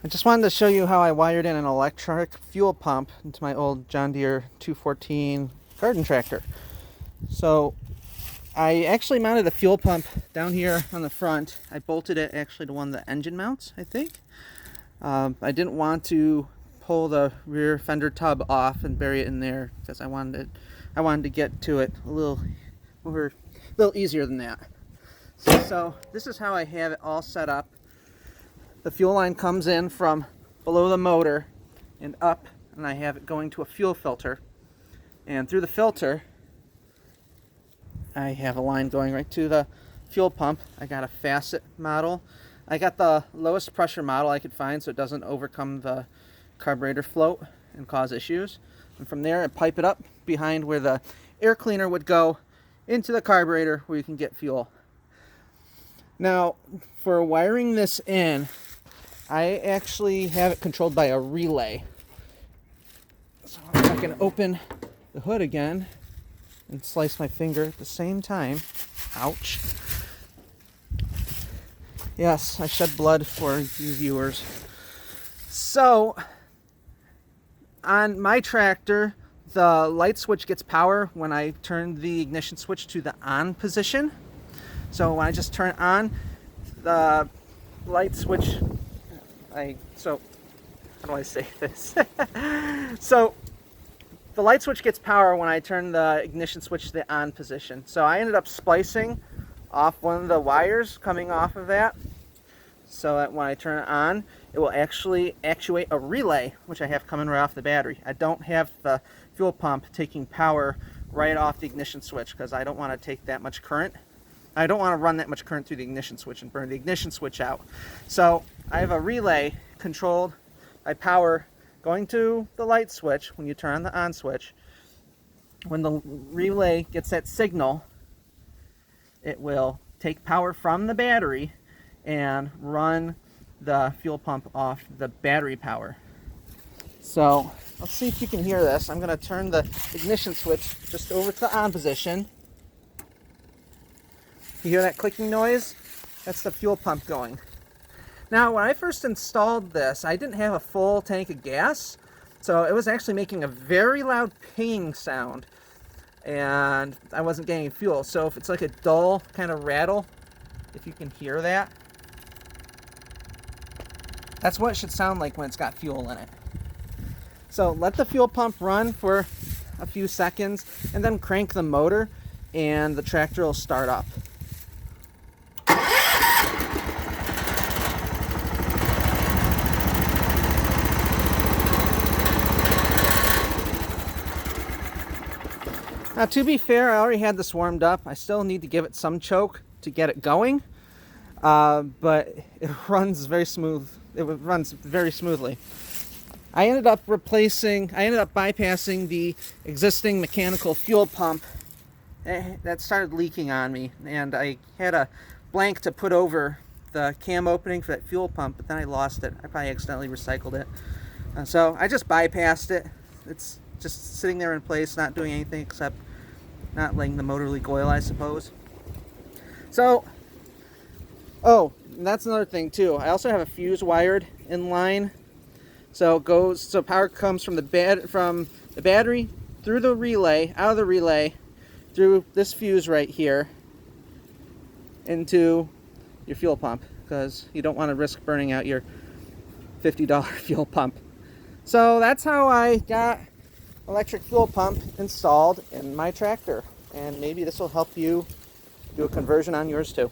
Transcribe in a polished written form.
I just wanted to show you how I wired in an electric fuel pump into my old John Deere 214 garden tractor. So I actually mounted the fuel pump down here on the front. I bolted it actually to one of the engine mounts, I think. I didn't want to pull the rear fender tub off and bury it in there because I wanted to get to it a little easier than that. So this is how I have it all set up. The fuel line comes in from below the motor and up, and I have it going to a fuel filter. And through the filter, I have a line going right to the fuel pump. I got a facet model. I got the lowest pressure model I could find so it doesn't overcome the carburetor float and cause issues. And from there, I pipe it up behind where the air cleaner would go into the carburetor where you can get fuel. Now, for wiring this in, I actually have it controlled by a relay. So if I can open the hood again and slice my finger at the same time. Ouch. Yes, I shed blood for you viewers. So, on my tractor, the light switch gets power when I turn the ignition switch to the on position. So when I just turn it on, the light switch, how do I say this? So the light switch gets power when I turn the ignition switch to the on position. So I ended up splicing off one of the wires coming off of that, so that when I turn it on, it will actually actuate a relay, which I have coming right off the battery. I don't have the fuel pump taking power right off the ignition switch because I don't want to take that much current. I don't want to run that much current through the ignition switch and burn the ignition switch out. So I have a relay controlled by power going to the light switch when you turn on the on switch. When the relay gets that signal, it will take power from the battery and run the fuel pump off the battery power. So let's see if you can hear this. I'm going to turn the ignition switch just over to the on position. You hear that clicking noise? That's the fuel pump going. Now, when I first installed this, I didn't have a full tank of gas, so it was actually making a very loud pinging sound, and I wasn't getting fuel. So if it's like a dull kind of rattle, if you can hear that, that's what it should sound like when it's got fuel in it. So let the fuel pump run for a few seconds, and then crank the motor, and the tractor will start up. Now, to be fair, I already had this warmed up. I still need to give it some choke to get it going, but it runs very smooth. It runs very smoothly. I ended up bypassing the existing mechanical fuel pump that started leaking on me, and I had a blank to put over the cam opening for that fuel pump, but then I lost it. I probably accidentally recycled it. So I just bypassed it. It's just sitting there in place, not doing anything except not letting the motor leak oil, I suppose. So, oh, and that's another thing too. I also have a fuse wired in line. So power comes from the battery through the relay, out of the relay, through this fuse right here into your fuel pump, because you don't want to risk burning out your $50 fuel pump. So that's how I got electric fuel pump installed in my tractor, and maybe this will help you do a conversion on yours too.